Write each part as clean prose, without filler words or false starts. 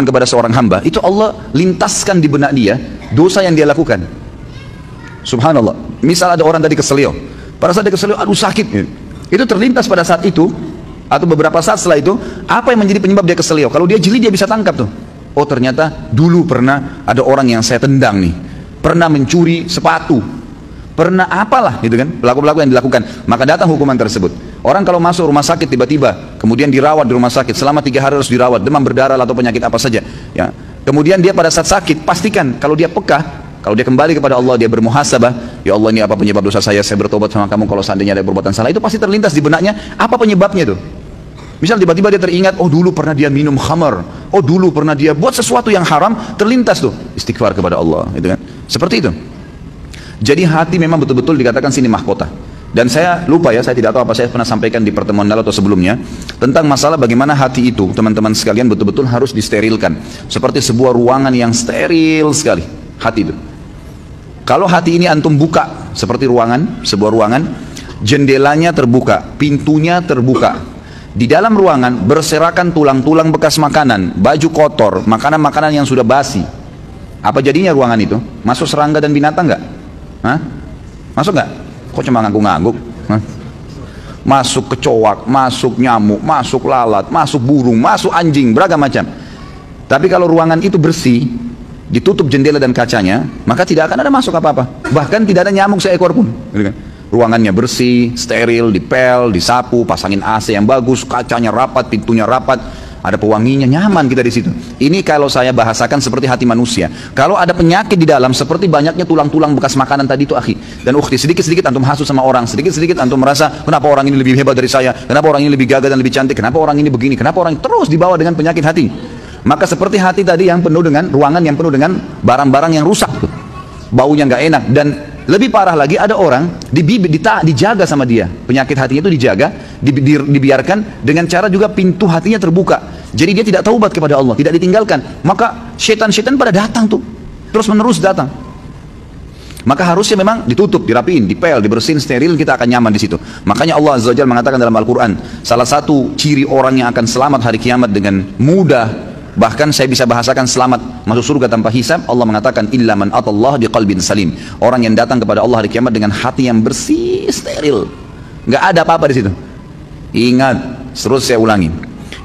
kepada seorang hamba, itu Allah lintaskan di benak dia dosa yang dia lakukan. Subhanallah. Misal ada orang tadi keselio, pada saat dia keselio, aduh sakit, itu terlintas pada saat itu atau beberapa saat setelah itu, apa yang menjadi penyebab dia keselio. Kalau dia jeli, dia bisa tangkap tuh. Oh ternyata dulu pernah ada orang yang saya tendang nih, pernah mencuri sepatu, pernah apalah gitu kan, pelaku-pelaku yang dilakukan. Maka datang hukuman tersebut. Orang kalau masuk rumah sakit tiba-tiba, kemudian dirawat di rumah sakit selama 3 hari harus dirawat, demam berdarah atau penyakit apa saja ya. Kemudian dia pada saat sakit, pastikan kalau dia peka, kalau dia kembali kepada Allah, dia bermuhasabah, ya Allah ini apa penyebab dosa saya bertobat sama kamu. Kalau seandainya ada perbuatan salah, itu pasti terlintas di benaknya apa penyebabnya tuh. Misal tiba-tiba dia teringat, oh dulu pernah dia minum khamar, oh dulu pernah dia buat sesuatu yang haram, terlintas tuh istighfar kepada Allah, gitu kan. Seperti itu. Jadi hati memang betul-betul dikatakan sini mahkota. Dan saya lupa ya, saya tidak tahu apa saya pernah sampaikan di pertemuan lalu atau sebelumnya tentang masalah bagaimana hati itu, teman-teman sekalian, betul-betul harus disterilkan. Seperti sebuah ruangan yang steril sekali, hati itu. Kalau hati ini antum buka seperti ruangan, sebuah ruangan, jendelanya terbuka, pintunya terbuka. Di dalam ruangan berserakan tulang-tulang bekas makanan, baju kotor, makanan-makanan yang sudah basi. Apa jadinya ruangan itu? Masuk serangga dan binatang nggak? Hah? Masuk nggak? Kok cuma ngangguk-ngangguk? Masuk kecoak, masuk nyamuk, masuk lalat, masuk burung, masuk anjing, beragam macam. Tapi kalau ruangan itu bersih, ditutup jendela dan kacanya, maka tidak akan ada masuk apa-apa. Bahkan tidak ada nyamuk seekor pun. Ruangannya bersih, steril, dipel, disapu, pasangin AC yang bagus, kacanya rapat, pintunya rapat, ada pewanginya, nyaman kita di situ. Ini kalau saya bahasakan seperti hati manusia. Kalau ada penyakit di dalam, seperti banyaknya tulang-tulang bekas makanan tadi itu, akhi dan ukhti, sedikit-sedikit antum hasut sama orang, sedikit-sedikit antum merasa kenapa orang ini lebih hebat dari saya, kenapa orang ini lebih gagah dan lebih cantik, kenapa orang ini begini, kenapa orang ini terus dibawa dengan penyakit hati. Maka seperti hati tadi yang penuh dengan ruangan yang penuh dengan barang-barang yang rusak, baunya nggak enak. Dan lebih parah lagi, ada orang dijaga sama dia, penyakit hatinya itu dijaga, dibiarkan dengan cara juga pintu hatinya terbuka. Jadi dia tidak taubat kepada Allah, tidak ditinggalkan. Maka syaitan-syaitan pada datang tuh, terus menerus datang. Maka harusnya memang ditutup, dirapiin, dipel, dibersihin, steril, kita akan nyaman di situ. Makanya Allah Azza wa Jalla mengatakan dalam Al-Quran, salah satu ciri orang yang akan selamat hari kiamat dengan mudah, bahkan saya bisa bahasakan selamat masuk surga tanpa hisab, Allah mengatakan illa man atallah biqalbin salim, orang yang datang kepada Allah hari kiamat dengan hati yang bersih, steril, nggak ada apa-apa di situ. Ingat, terus saya ulangi,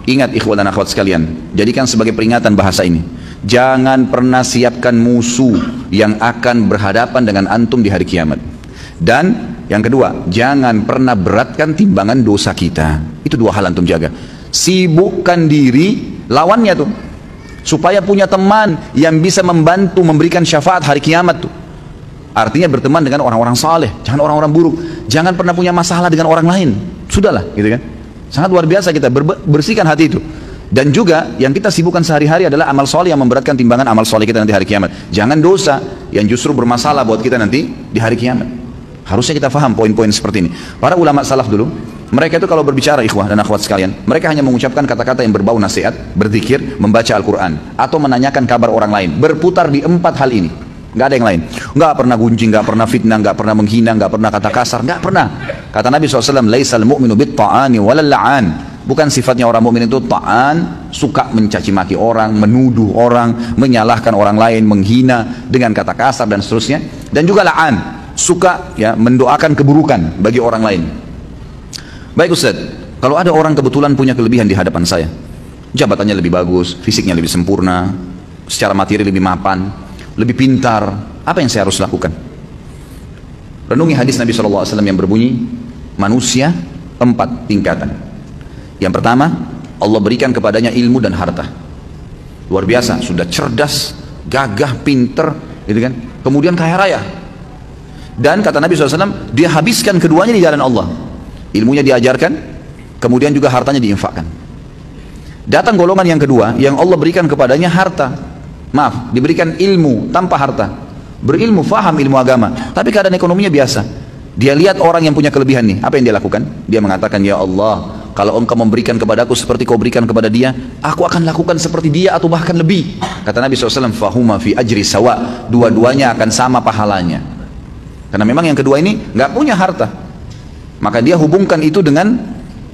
ingat ikhwan dan akhwat sekalian, jadikan sebagai peringatan bahasa ini. Jangan pernah siapkan musuh yang akan berhadapan dengan antum di hari kiamat. Dan yang kedua, jangan pernah beratkan timbangan dosa kita. Itu 2 hal antum jaga. Sibukkan diri lawannya tuh, supaya punya teman yang bisa membantu memberikan syafaat hari kiamat tuh. Artinya berteman dengan orang-orang saleh, jangan orang-orang buruk. Jangan pernah punya masalah dengan orang lain. Sudahlah, gitu kan. Sangat luar biasa kita bersihkan hati itu. Dan juga yang kita sibukkan sehari-hari adalah amal soleh yang memberatkan timbangan amal soleh kita nanti hari kiamat. Jangan dosa yang justru bermasalah buat kita nanti di hari kiamat. Harusnya kita faham poin-poin seperti ini. Para ulama salaf dulu, mereka itu kalau berbicara ikhwah dan akhwat sekalian, mereka hanya mengucapkan kata-kata yang berbau nasihat, berzikir, membaca Al-Quran, atau menanyakan kabar orang lain. Berputar di 4 hal ini, nggak ada yang lain. Nggak pernah gunjing, nggak pernah fitnah, nggak pernah menghina, nggak pernah kata kasar, nggak pernah. Kata Nabi SAW, laisal mu'minu bit-ta'ani walal la'an. Bukan sifatnya orang mukmin itu ta'an, suka mencaci maki orang, menuduh orang, menyalahkan orang lain, menghina dengan kata kasar dan seterusnya. Dan juga la'an, suka ya mendoakan keburukan bagi orang lain. Baik Ustaz, kalau ada orang kebetulan punya kelebihan di hadapan saya, jabatannya lebih bagus, fisiknya lebih sempurna, secara materi lebih mapan, lebih pintar, apa yang saya harus lakukan? Renungi hadis Nabi SAW yang berbunyi, manusia 4 tingkatan. Yang pertama, Allah berikan kepadanya ilmu dan harta. Luar biasa, sudah cerdas, gagah, pinter, gitu kan? Kemudian kaya raya. Dan kata Nabi SAW, dia habiskan keduanya di jalan Allah. Ilmunya diajarkan, kemudian juga hartanya diinfakkan. Datang golongan yang kedua, yang Allah berikan kepadanya harta. Maaf, diberikan ilmu tanpa harta. Berilmu, faham ilmu agama, tapi keadaan ekonominya biasa. Dia lihat orang yang punya kelebihan nih, apa yang dia lakukan? Dia mengatakan, ya Allah, kalau engkau memberikan kepadaku seperti kau berikan kepada dia, aku akan lakukan seperti dia atau bahkan lebih. Kata Nabi SAW, fahuma fi ajri sawa, dua-duanya akan sama pahalanya. Karena memang yang kedua ini nggak punya harta, maka dia hubungkan itu dengan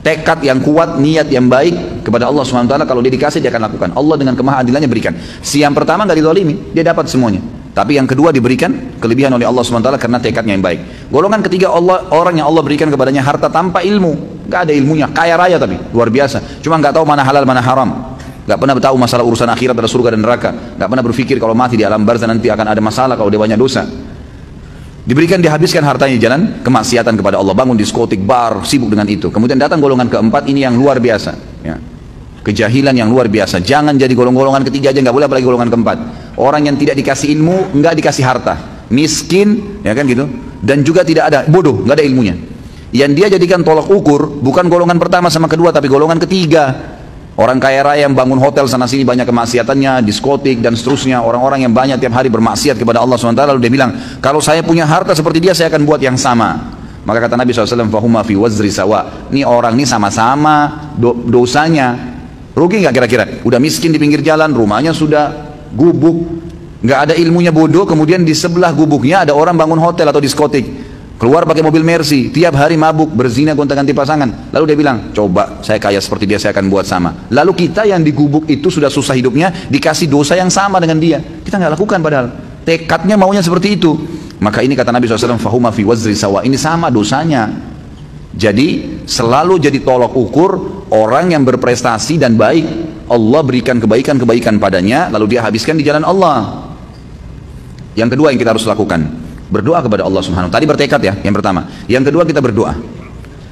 tekad yang kuat, niat yang baik kepada Allah SWT. Kalau dia dikasih, dia akan lakukan. Allah dengan kemahaadilannya berikan. Si yang pertama nggak dizalimi, dia dapat semuanya. Tapi yang kedua diberikan kelebihan oleh Allah SWT karena tekadnya yang baik. Golongan ketiga, orang yang Allah berikan kepadanya harta tanpa ilmu, nggak ada ilmunya, kaya raya tapi luar biasa, cuma nggak tahu mana halal mana haram, nggak pernah tahu masalah urusan akhirat, ada surga dan neraka, nggak pernah berpikir kalau mati di alam barzah nanti akan ada masalah kalau dia banyak dosa. Diberikan, dihabiskan hartanya di jalan kemaksiatan kepada Allah, bangun diskotik, bar, sibuk dengan itu. Kemudian datang golongan keempat, ini yang luar biasa, ya. Kejahilan yang luar biasa. Jangan jadi golongan ketiga aja, nggak boleh, apalagi golongan keempat. Orang yang tidak dikasih ilmu, nggak dikasih harta, miskin, ya kan gitu, dan juga tidak ada, bodoh, nggak ada ilmunya. Yang dia jadikan tolak ukur bukan golongan pertama sama kedua, tapi golongan ketiga. Orang kaya raya yang bangun hotel sana sini banyak kemaksiatannya, diskotik dan seterusnya. Orang-orang yang banyak tiap hari bermaksiat kepada Allah SWT, lalu dia bilang, kalau saya punya harta seperti dia, saya akan buat yang sama. Maka kata Nabi SAW, fahuma fi wazri sawa. Ini orang ini sama-sama dosanya. Rugi nggak kira-kira? Udah miskin di pinggir jalan, rumahnya sudah gubuk, nggak ada ilmunya, bodoh. Kemudian di sebelah gubuknya ada orang bangun hotel atau diskotik, keluar pakai mobil Mercy, tiap hari mabuk, berzina, gonta-ganti pasangan. Lalu dia bilang, coba saya kaya seperti dia, saya akan buat sama. Lalu kita yang di gubuk itu sudah susah hidupnya, dikasih dosa yang sama dengan dia, kita nggak lakukan, padahal tekadnya maunya seperti itu. Maka ini kata Nabi SAW, fahuma fi wazri sawa, ini sama dosanya. Jadi selalu jadi tolok ukur orang yang berprestasi dan baik, Allah berikan kebaikan-kebaikan padanya, lalu dia habiskan di jalan Allah. Yang kedua yang kita harus lakukan, berdoa kepada Allah Subhanahu wa ta'ala. Tadi bertekad ya, yang pertama. Yang kedua kita berdoa.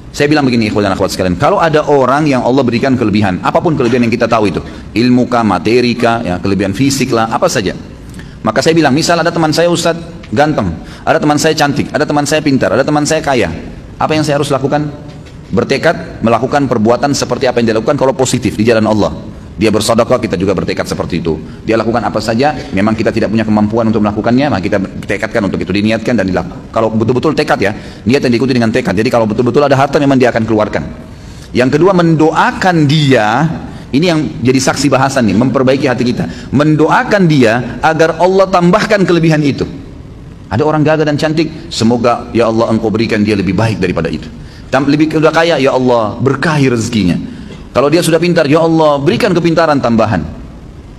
Saya bilang begini, ikhwan dan akhwat sekalian, kalau ada orang yang Allah berikan kelebihan, apapun kelebihan yang kita tahu itu, ilmu kah, materi kah, ya, kelebihan fisik lah, apa saja. Maka saya bilang, misal ada teman saya Ustadz ganteng, ada teman saya cantik, ada teman saya pintar, ada teman saya kaya. Apa yang saya harus lakukan? Bertekad melakukan perbuatan seperti apa yang dia lakukan kalau positif di jalan Allah. Dia bersedekah, kita juga bertekad seperti itu. Dia lakukan apa saja, memang kita tidak punya kemampuan untuk melakukannya, maka kita tekadkan untuk itu, diniatkan dan dilakukan. Kalau betul-betul tekad ya, niat yang diikuti dengan tekad. Jadi kalau betul-betul ada harta, memang dia akan keluarkan. Yang kedua, mendoakan dia. Ini yang jadi saksi bahasan nih, memperbaiki hati kita. Mendoakan dia agar Allah tambahkan kelebihan itu. Ada orang gagah dan cantik, semoga ya Allah engkau berikan dia lebih baik daripada itu. Lebih sudah kaya, ya Allah berkahi rezekinya. Kalau dia sudah pintar, ya Allah berikan kepintaran tambahan.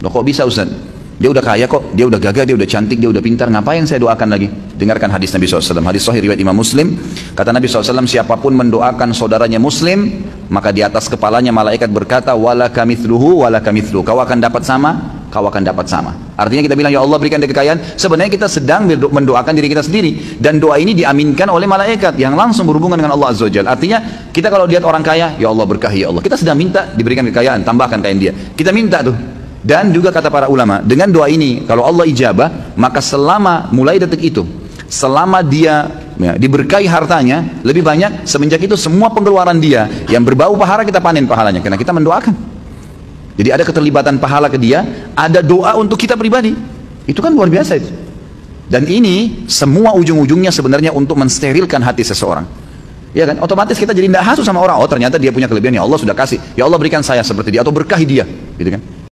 Loh kok bisa Ustaz? Dia udah kaya kok, dia udah gagah, dia udah cantik, dia udah pintar, ngapain saya doakan lagi? Dengarkan hadis Nabi SAW, hadis sahih riwayat Imam Muslim. Kata Nabi SAW, siapapun mendoakan saudaranya Muslim, maka di atas kepalanya malaikat berkata, wala kamithluhu, wala kamithluhu. Kau akan dapat sama, kau akan dapat sama. Artinya kita bilang, ya Allah berikan dia kekayaan, sebenarnya kita sedang mendoakan diri kita sendiri. Dan doa ini diaminkan oleh malaikat yang langsung berhubungan dengan Allah Azza wa Jalla. Artinya kita kalau lihat orang kaya, ya Allah berkahi ya Allah. Kita sedang minta diberikan kekayaan, tambahkan kain dia. Kita minta tuh. Dan juga kata para ulama, dengan doa ini kalau Allah ijabah, maka selama mulai detik itu, selama dia ya, diberkahi hartanya lebih banyak, semenjak itu semua pengeluaran dia yang berbau pahala kita panen pahalanya, karena kita mendoakan. Jadi ada keterlibatan pahala ke dia, ada doa untuk kita pribadi. Itu kan luar biasa itu. Dan ini semua ujung-ujungnya sebenarnya untuk mensterilkan hati seseorang. Ya kan? Otomatis kita jadi tidak hasut sama orang. Oh ternyata dia punya kelebihan, ya Allah sudah kasih. Ya Allah berikan saya seperti dia, atau berkahi dia, gitu kan?